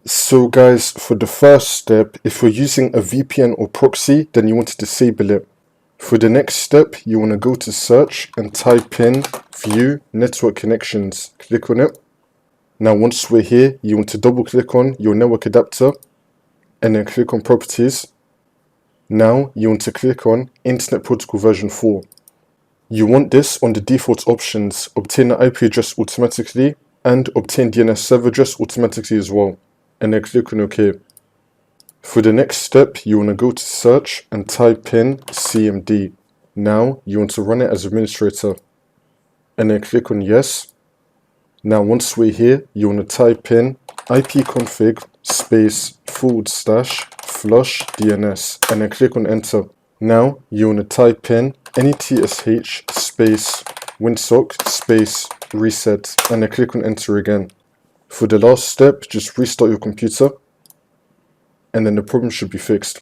So guys, for the first step, if you're using a VPN or proxy, then you want to disable it. For the next step, you want to go to search and type in view network connections. Click on it. Now once we're here, you want to double click on your network adapter and then click on properties. Now you want to click on Internet Protocol version 4. You want this on the default options, obtain the IP address automatically and obtain DNS server address automatically as well. And then click on OK. For the next step, you want to go to search and type in CMD. Now you want to run it as administrator and then click on yes. Now once we're here, you want to type in ipconfig space / flush DNS and then click on enter. Now you want to type in netsh space winsock space reset and then click on enter again. For the last step, just restart your computer and then the problem should be fixed.